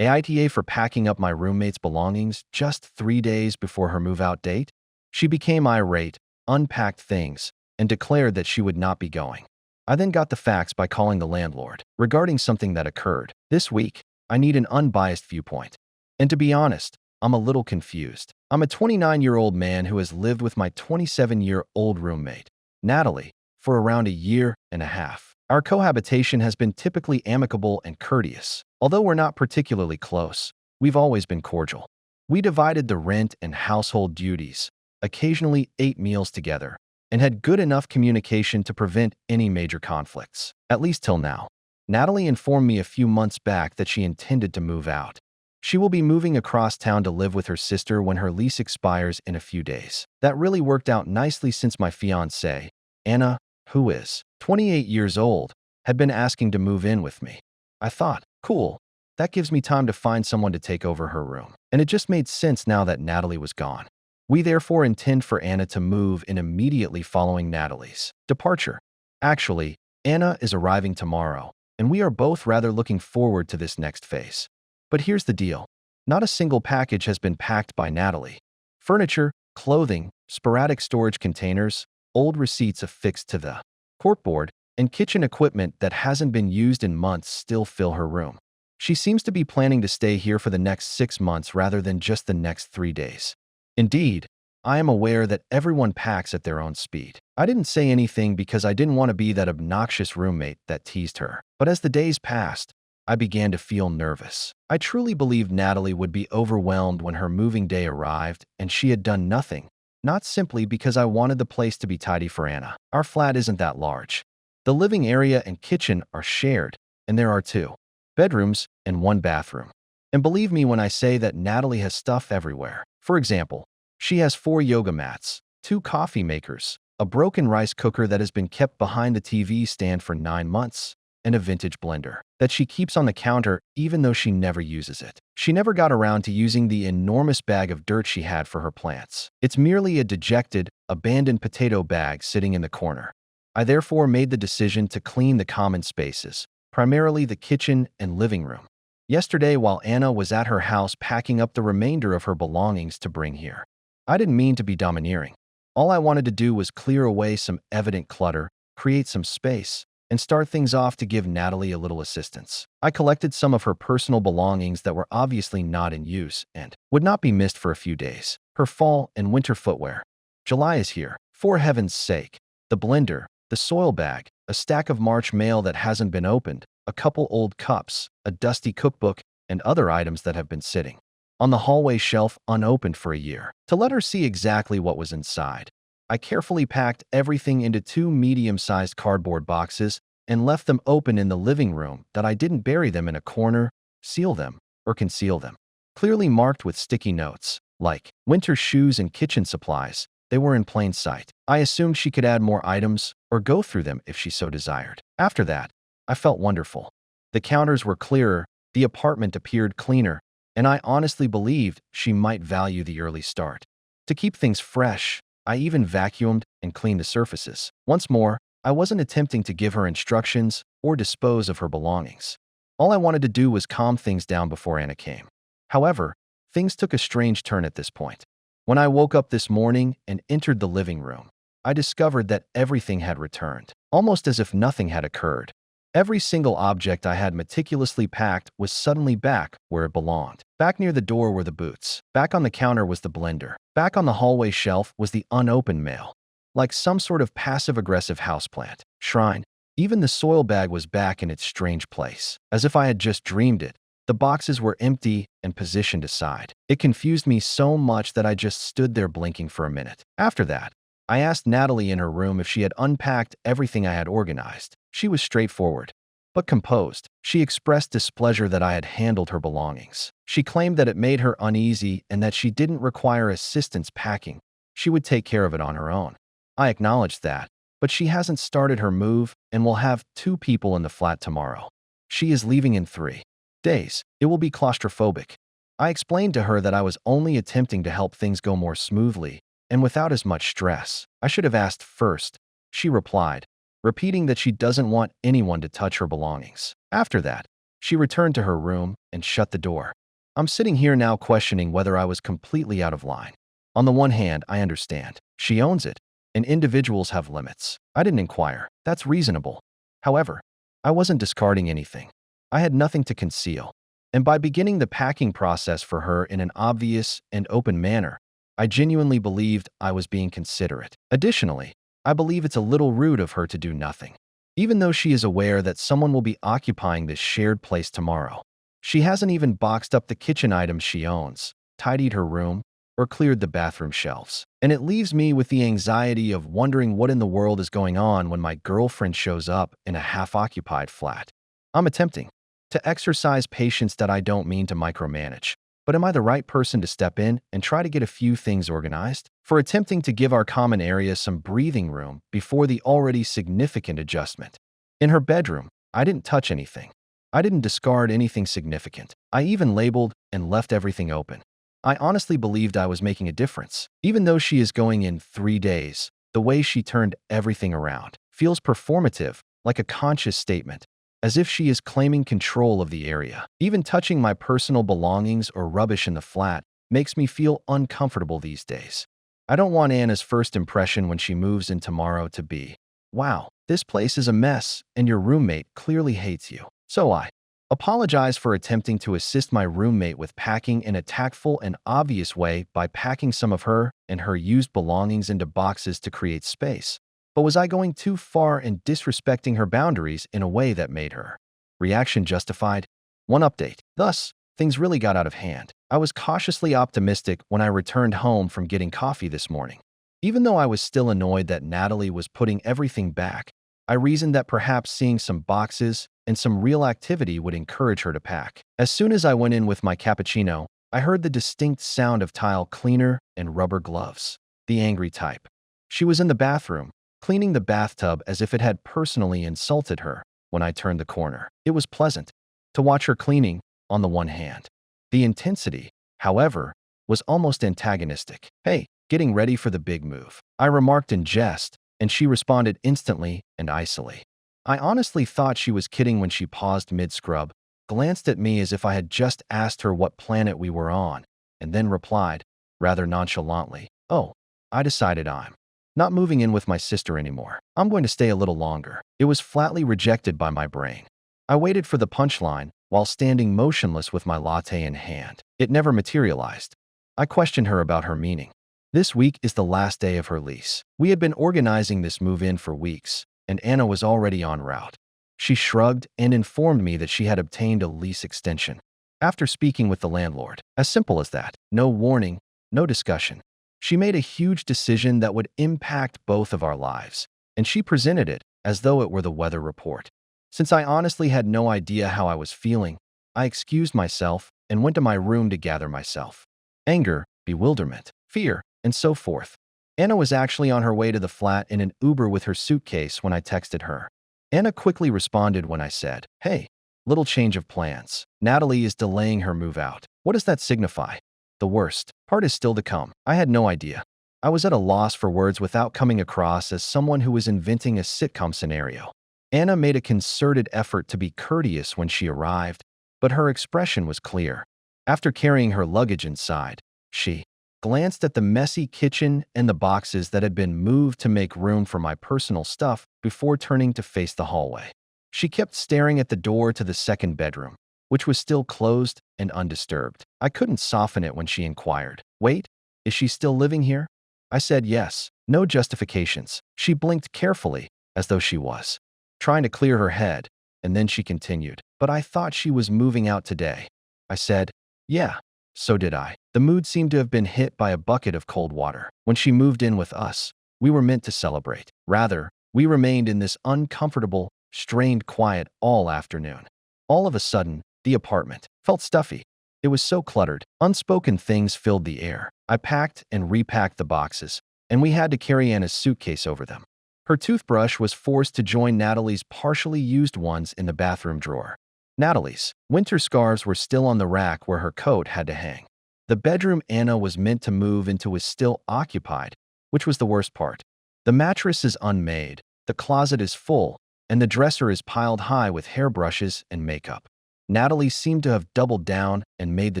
AITA for packing up my roommate's belongings just 3 days before her move-out date? She became irate, unpacked things, and declared that she would not be going. I then got the facts by calling the landlord regarding something that occurred. This week, I need an unbiased viewpoint. And to be honest, I'm a little confused. I'm a 29-year-old man who has lived with my 27-year-old roommate, Natalie, for around a year and a half. Our cohabitation has been typically amicable and courteous. Although we're not particularly close, we've always been cordial. We divided the rent and household duties, occasionally ate meals together, and had good enough communication to prevent any major conflicts, at least till now. Natalie informed me a few months back that she intended to move out. She will be moving across town to live with her sister when her lease expires in a few days. That really worked out nicely since my fiancée, Anna, who is 28 years old, had been asking to move in with me. I thought, cool, that gives me time to find someone to take over her room. And it just made sense now that Natalie was gone. We therefore intend for Anna to move in immediately following Natalie's departure. Actually, Anna is arriving tomorrow, and we are both rather looking forward to this next phase. But here's the deal. Not a single package has been packed by Natalie. Furniture, clothing, sporadic storage containers, old receipts affixed to the corkboard, and kitchen equipment that hasn't been used in months still fill her room. She seems to be planning to stay here for the next 6 months rather than just the next 3 days. Indeed, I am aware that everyone packs at their own speed. I didn't say anything because I didn't want to be that obnoxious roommate that teased her. But as the days passed, I began to feel nervous. I truly believed Natalie would be overwhelmed when her moving day arrived and she had done nothing. Not simply because I wanted the place to be tidy for Anna. Our flat isn't that large. The living area and kitchen are shared, and there are 2 bedrooms and 1 bathroom. And believe me when I say that Natalie has stuff everywhere. For example, she has 4 yoga mats, 2 coffee makers, a broken rice cooker that has been kept behind the TV stand for 9 months, and a vintage blender that she keeps on the counter even though she never uses it. She never got around to using the enormous bag of dirt she had for her plants. It's merely a dejected, abandoned potato bag sitting in the corner. I therefore made the decision to clean the common spaces, primarily the kitchen and living room. Yesterday, while Anna was at her house packing up the remainder of her belongings to bring here, I didn't mean to be domineering. All I wanted to do was clear away some evident clutter, create some space, and start things off to give Natalie a little assistance. I collected some of her personal belongings that were obviously not in use and would not be missed for a few days. Her fall and winter footwear. July is here. For heaven's sake. The blender, the soil bag, a stack of March mail that hasn't been opened, a couple old cups, a dusty cookbook, and other items that have been sitting on the hallway shelf unopened for a year. To let her see exactly what was inside, I carefully packed everything into 2 medium-sized cardboard boxes and left them open in the living room that I didn't bury them in a corner, seal them, or conceal them. Clearly marked with sticky notes, like winter shoes and kitchen supplies, they were in plain sight. I assumed she could add more items or go through them if she so desired. After that, I felt wonderful. The counters were clearer, the apartment appeared cleaner, and I honestly believed she might value the early start. To keep things fresh, I even vacuumed and cleaned the surfaces. Once more, I wasn't attempting to give her instructions or dispose of her belongings. All I wanted to do was calm things down before Anna came. However, things took a strange turn at this point. When I woke up this morning and entered the living room, I discovered that everything had returned, almost as if nothing had occurred. Every single object I had meticulously packed was suddenly back where it belonged. Back near the door were the boots. Back on the counter was the blender. Back on the hallway shelf was the unopened mail. Like some sort of passive-aggressive houseplant. Shrine. Even the soil bag was back in its strange place. As if I had just dreamed it. The boxes were empty and positioned aside. It confused me so much that I just stood there blinking for a minute. After that, I asked Natalie in her room if she had unpacked everything I had organized. She was straightforward, but composed. She expressed displeasure that I had handled her belongings. She claimed that it made her uneasy and that she didn't require assistance packing. She would take care of it on her own. I acknowledged that, but she hasn't started her move and will have 2 people in the flat tomorrow. She is leaving in 3 days. It will be claustrophobic. I explained to her that I was only attempting to help things go more smoothly and without as much stress. I should have asked first, she replied, repeating that she doesn't want anyone to touch her belongings. After that, She returned to her room and shut the door. I'm sitting here now questioning whether I was completely out of line. On the one hand, I understand. She owns it, and individuals have limits. I didn't inquire. That's reasonable. However, I wasn't discarding anything. I had nothing to conceal. And by beginning the packing process for her in an obvious and open manner, I genuinely believed I was being considerate. Additionally, I believe it's a little rude of her to do nothing. Even though she is aware that someone will be occupying this shared place tomorrow. She hasn't even boxed up the kitchen items she owns, tidied her room, or cleared the bathroom shelves. And it leaves me with the anxiety of wondering what in the world is going on when my girlfriend shows up in a half-occupied flat. I'm attempting to exercise patience that I don't mean to micromanage. But am I the right person to step in and try to get a few things organized? For attempting to give our common area some breathing room before the already significant adjustment. In her bedroom, I didn't touch anything. I didn't discard anything significant. I even labeled and left everything open. I honestly believed I was making a difference. Even though she is going in 3 days, the way she turned everything around feels performative, like a conscious statement, as if she is claiming control of the area. Even touching my personal belongings or rubbish in the flat makes me feel uncomfortable these days. I don't want Anna's first impression when she moves in tomorrow to be, "Wow, this place is a mess and your roommate clearly hates you." So I apologize for attempting to assist my roommate with packing in a tactful and obvious way by packing some of her and her used belongings into boxes to create space. But was I going too far in disrespecting her boundaries in a way that made her reaction justified? One update. Thus, things really got out of hand. I was cautiously optimistic when I returned home from getting coffee this morning. Even though I was still annoyed that Natalie was putting everything back, I reasoned that perhaps seeing some boxes and some real activity would encourage her to pack. As soon as I went in with my cappuccino, I heard the distinct sound of tile cleaner and rubber gloves. The angry type. She was in the bathroom, cleaning the bathtub as if it had personally insulted her when I turned the corner. It was pleasant to watch her cleaning, on the one hand. The intensity, however, was almost antagonistic. "Hey, getting ready for the big move," I remarked in jest, and she responded instantly and icily. I honestly thought she was kidding when she paused mid-scrub, glanced at me as if I had just asked her what planet we were on, and then replied, rather nonchalantly, "Oh, I decided I'm not moving in with my sister anymore. I'm going to stay a little longer." It was flatly rejected by my brain. I waited for the punchline while standing motionless with my latte in hand. It never materialized. I questioned her about her meaning. This week is the last day of her lease. We had been organizing this move-in for weeks, and Anna was already en route. She shrugged and informed me that she had obtained a lease extension. After speaking with the landlord, as simple as that, no warning, no discussion. She made a huge decision that would impact both of our lives, and she presented it as though it were the weather report. Since I honestly had no idea how I was feeling, I excused myself and went to my room to gather myself. Anger, bewilderment, fear, and so forth. Anna was actually on her way to the flat in an Uber with her suitcase when I texted her. Anna quickly responded when I said, "Hey, little change of plans. Natalie is delaying her move out. What does that signify?" The worst part is still to come. I had no idea. I was at a loss for words without coming across as someone who was inventing a sitcom scenario. Anna made a concerted effort to be courteous when she arrived, but her expression was clear. After carrying her luggage inside, she glanced at the messy kitchen and the boxes that had been moved to make room for my personal stuff before turning to face the hallway. She kept staring at the door to the second bedroom, which was still closed and undisturbed. I couldn't soften it when she inquired, "Wait, is she still living here?" I said yes, no justifications. She blinked carefully, as though she was trying to clear her head, and then she continued, "But I thought she was moving out today." I said, "Yeah, so did I." The mood seemed to have been hit by a bucket of cold water. When she moved in with us, we were meant to celebrate. Rather, we remained in this uncomfortable, strained quiet all afternoon. All of a sudden, the apartment felt stuffy. It was so cluttered. Unspoken things filled the air. I packed and repacked the boxes, and we had to carry Anna's suitcase over them. Her toothbrush was forced to join Natalie's partially used ones in the bathroom drawer. Natalie's winter scarves were still on the rack where her coat had to hang. The bedroom Anna was meant to move into was still occupied, which was the worst part. The mattress is unmade, the closet is full, and the dresser is piled high with hairbrushes and makeup. Natalie seemed to have doubled down and made the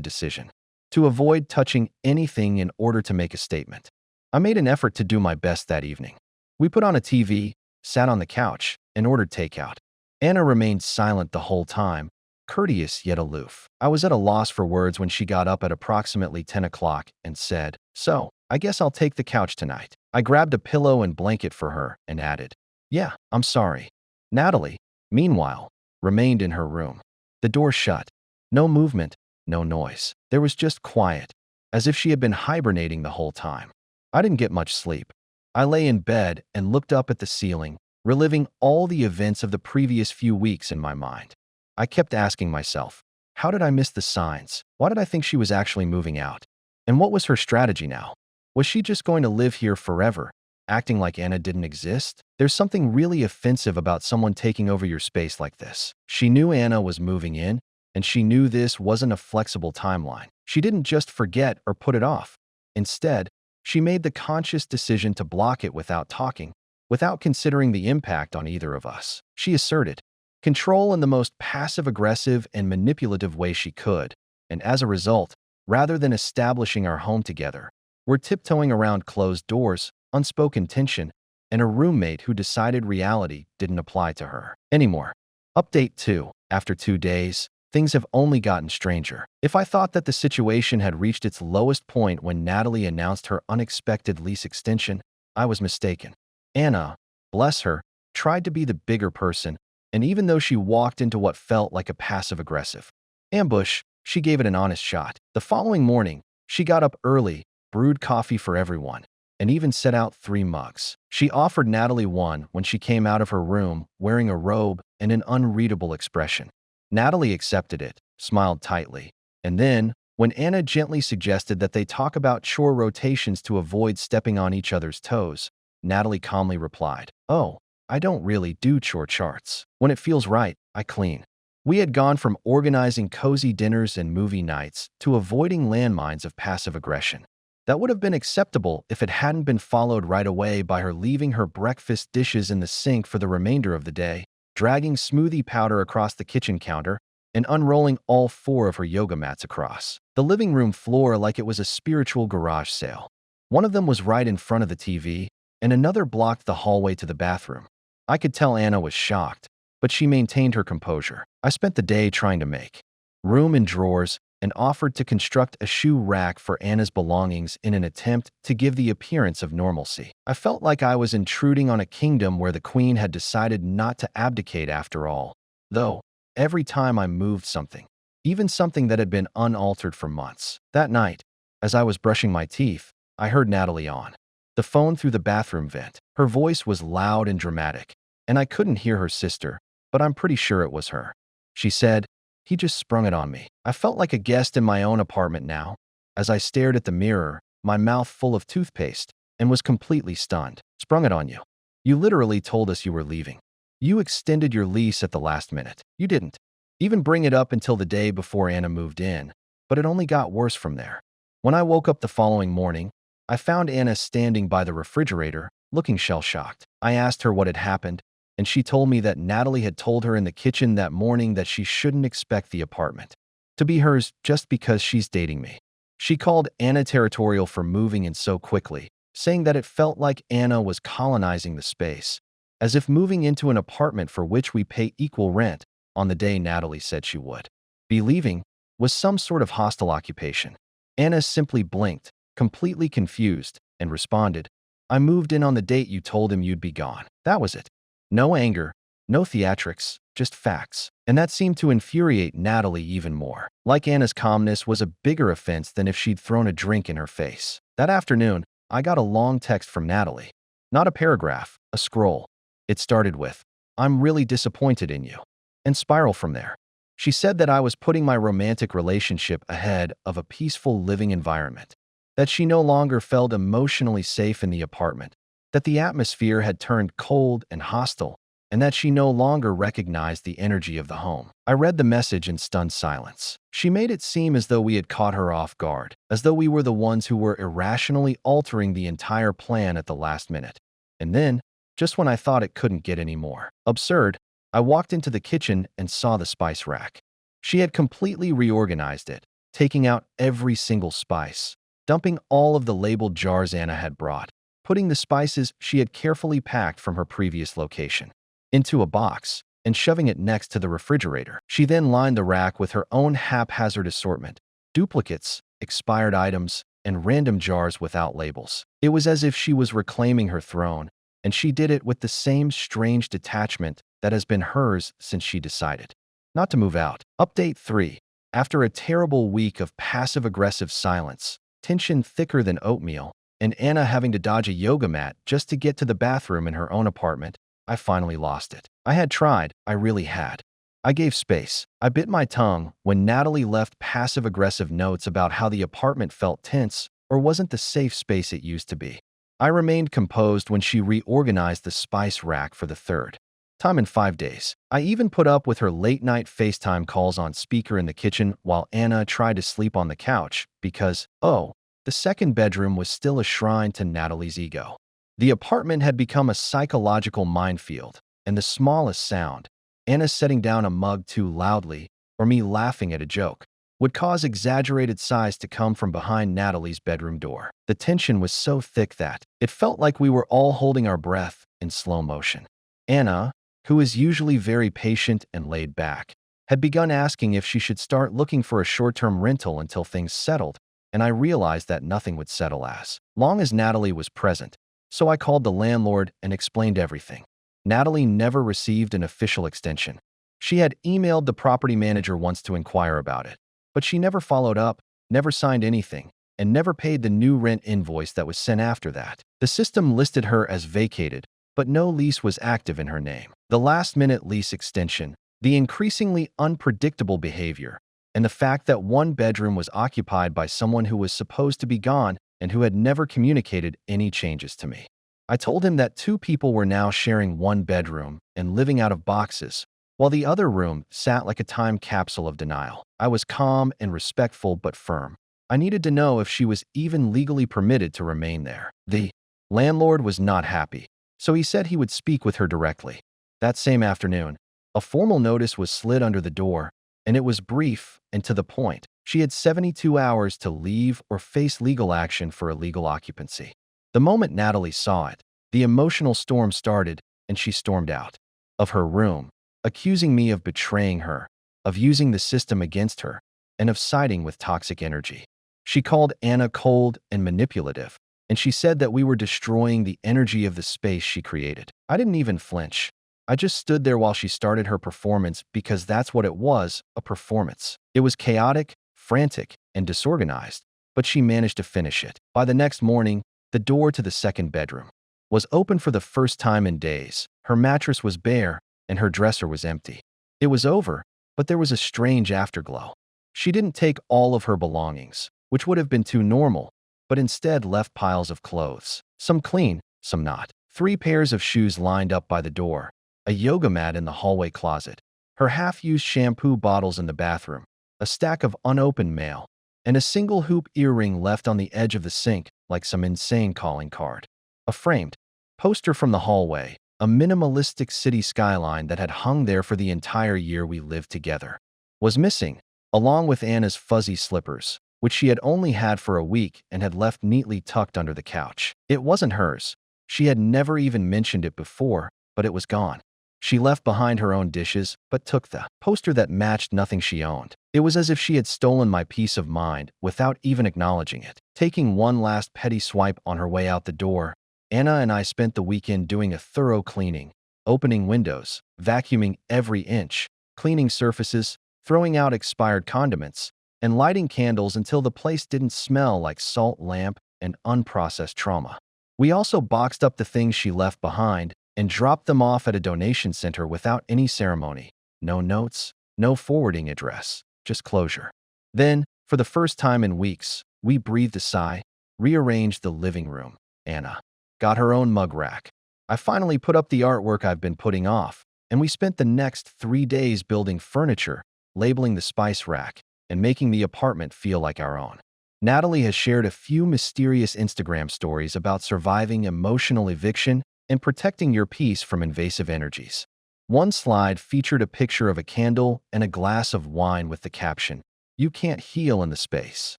decision to avoid touching anything in order to make a statement. I made an effort to do my best that evening. We put on a TV, sat on the couch, and ordered takeout. Anna remained silent the whole time, courteous yet aloof. I was at a loss for words when she got up at approximately 10 o'clock and said, "So, I guess I'll take the couch tonight." I grabbed a pillow and blanket for her and added, "Yeah, I'm sorry." Natalie, meanwhile, remained in her room. The door shut. No movement, no noise. There was just quiet, as if she had been hibernating the whole time. I didn't get much sleep. I lay in bed and looked up at the ceiling, reliving all the events of the previous few weeks in my mind. I kept asking myself, how did I miss the signs? Why did I think she was actually moving out? And what was her strategy now? Was she just going to live here forever, acting like Anna didn't exist? There's something really offensive about someone taking over your space like this. She knew Anna was moving in, and she knew this wasn't a flexible timeline. She didn't just forget or put it off. Instead, she made the conscious decision to block it without talking, without considering the impact on either of us. She asserted control in the most passive-aggressive and manipulative way she could, and as a result, rather than establishing our home together, we're tiptoeing around closed doors, unspoken tension, and a roommate who decided reality didn't apply to her anymore. Update 2. After 2 days, things have only gotten stranger. If I thought that the situation had reached its lowest point when Natalie announced her unexpected lease extension, I was mistaken. Anna, bless her, tried to be the bigger person, and even though she walked into what felt like a passive-aggressive ambush, she gave it an honest shot. The following morning, she got up early, brewed coffee for everyone, and even set out 3 mugs. She offered Natalie one when she came out of her room wearing a robe and an unreadable expression. Natalie accepted it, smiled tightly, and then, when Anna gently suggested that they talk about chore rotations to avoid stepping on each other's toes, Natalie calmly replied, "Oh, I don't really do chore charts. When it feels right, I clean." We had gone from organizing cozy dinners and movie nights to avoiding landmines of passive aggression. That would have been acceptable if it hadn't been followed right away by her leaving her breakfast dishes in the sink for the remainder of the day, dragging smoothie powder across the kitchen counter, and unrolling all 4 of her yoga mats across the living room floor like it was a spiritual garage sale. One of them was right in front of the TV, and another blocked the hallway to the bathroom. I could tell Anna was shocked, but she maintained her composure. I spent the day trying to make room in drawers and offered to construct a shoe rack for Anna's belongings in an attempt to give the appearance of normalcy. I felt like I was intruding on a kingdom where the queen had decided not to abdicate after all. Though, every time I moved something, even something that had been unaltered for months. That night, as I was brushing my teeth, I heard Natalie on the phone through the bathroom vent. Her voice was loud and dramatic, and I couldn't hear her sister, but I'm pretty sure it was her. She said, "He just sprung it on me." I felt like a guest in my own apartment now, as I stared at the mirror, my mouth full of toothpaste, and was completely stunned. "Sprung it on you? You literally told us you were leaving. You extended your lease at the last minute. You didn't even bring it up until the day before Anna moved in, but it only got worse from there." When I woke up the following morning, I found Anna standing by the refrigerator, looking shell-shocked. I asked her what had happened, and she told me that Natalie had told her in the kitchen that morning that she shouldn't expect the apartment to be hers just because she's dating me. She called Anna territorial for moving in so quickly, saying that it felt like Anna was colonizing the space, as if moving into an apartment for which we pay equal rent on the day Natalie said she would be leaving was some sort of hostile occupation. Anna simply blinked, completely confused, and responded, "I moved in on the date you told him you'd be gone." That was it. No anger, no theatrics, just facts. And that seemed to infuriate Natalie even more. Like Anna's calmness was a bigger offense than if she'd thrown a drink in her face. That afternoon, I got a long text from Natalie. Not a paragraph, a scroll. It started with, "I'm really disappointed in you," and spiraled from there. She said that I was putting my romantic relationship ahead of a peaceful living environment, that she no longer felt emotionally safe in the apartment, that the atmosphere had turned cold and hostile, and that she no longer recognized the energy of the home. I read the message in stunned silence. She made it seem as though we had caught her off guard, as though we were the ones who were irrationally altering the entire plan at the last minute. And then, just when I thought it couldn't get any more absurd, I walked into the kitchen and saw the spice rack. She had completely reorganized it, taking out every single spice, dumping all of the labeled jars Anna had brought, putting the spices she had carefully packed from her previous location into a box, and shoving it next to the refrigerator. She then lined the rack with her own haphazard assortment, duplicates, expired items, and random jars without labels. It was as if she was reclaiming her throne, and she did it with the same strange detachment that has been hers since she decided not to move out. Update 3. After a terrible week of passive-aggressive silence, tension thicker than oatmeal, and Anna having to dodge a yoga mat just to get to the bathroom in her own apartment, I finally lost it. I had tried, I really had. I gave space. I bit my tongue when Natalie left passive-aggressive notes about how the apartment felt tense or wasn't the safe space it used to be. I remained composed when she reorganized the spice rack for the third time in 5 days. I even put up with her late-night FaceTime calls on speaker in the kitchen while Anna tried to sleep on the couch because, oh, the second bedroom was still a shrine to Natalie's ego. The apartment had become a psychological minefield, and the smallest sound, Anna setting down a mug too loudly or me laughing at a joke, would cause exaggerated sighs to come from behind Natalie's bedroom door. The tension was so thick that it felt like we were all holding our breath in slow motion. Anna, who is usually very patient and laid back, had begun asking if she should start looking for a short-term rental until things settled, and I realized that nothing would settle as long as Natalie was present. So I called the landlord and explained everything. Natalie never received an official extension. She had emailed the property manager once to inquire about it, but she never followed up, never signed anything, and never paid the new rent invoice that was sent after that. The system listed her as vacated, but no lease was active in her name. The last-minute lease extension, the increasingly unpredictable behavior, and the fact that one bedroom was occupied by someone who was supposed to be gone and who had never communicated any changes to me. I told him that 2 people were now sharing one bedroom and living out of boxes, while the other room sat like a time capsule of denial. I was calm and respectful but firm. I needed to know if she was even legally permitted to remain there. The landlord was not happy, so he said he would speak with her directly. That same afternoon, a formal notice was slid under the door, and it was brief and to the point. She had 72 hours to leave or face legal action for illegal occupancy. The moment Natalie saw it, the emotional storm started, and she stormed out of her room, accusing me of betraying her, of using the system against her, and of siding with toxic energy. She called Anna cold and manipulative, and she said that we were destroying the energy of the space she created. I didn't even flinch. I just stood there while she started her performance because that's what it was, a performance. It was chaotic, frantic, and disorganized, but she managed to finish it. By the next morning, the door to the second bedroom was open for the first time in days. Her mattress was bare, and her dresser was empty. It was over, but there was a strange afterglow. She didn't take all of her belongings, which would have been too normal, but instead left piles of clothes, some clean, some not. 3 pairs of shoes lined up by the door, a yoga mat in the hallway closet, her half-used shampoo bottles in the bathroom, a stack of unopened mail, and a single hoop earring left on the edge of the sink like some insane calling card. A framed poster from the hallway, a minimalistic city skyline that had hung there for the entire year we lived together, was missing, along with Anna's fuzzy slippers, which she had only had for a week and had left neatly tucked under the couch. It wasn't hers. She had never even mentioned it before, but it was gone. She left behind her own dishes, but took the poster that matched nothing she owned. It was as if she had stolen my peace of mind without even acknowledging it. Taking one last petty swipe on her way out the door, Anna and I spent the weekend doing a thorough cleaning, opening windows, vacuuming every inch, cleaning surfaces, throwing out expired condiments, and lighting candles until the place didn't smell like salt lamp and unprocessed trauma. We also boxed up the things she left behind and dropped them off at a donation center without any ceremony. No notes, no forwarding address, just closure. Then, for the first time in weeks, we breathed a sigh, rearranged the living room. Anna got her own mug rack. I finally put up the artwork I've been putting off, and we spent the next 3 days building furniture, labeling the spice rack, and making the apartment feel like our own. Natalie has shared a few mysterious Instagram stories about surviving emotional eviction and protecting your peace from invasive energies. One slide featured a picture of a candle and a glass of wine with the caption, "You can't heal in the space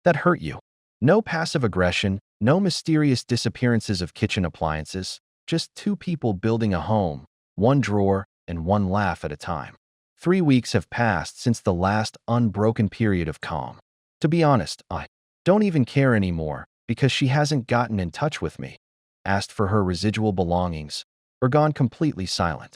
that hurt you." No passive aggression, no mysterious disappearances of kitchen appliances, just two people building a home, one drawer and one laugh at a time. 3 weeks have passed since the last unbroken period of calm. To be honest, I don't even care anymore because she hasn't gotten in touch with me, asked for her residual belongings, or gone completely silent.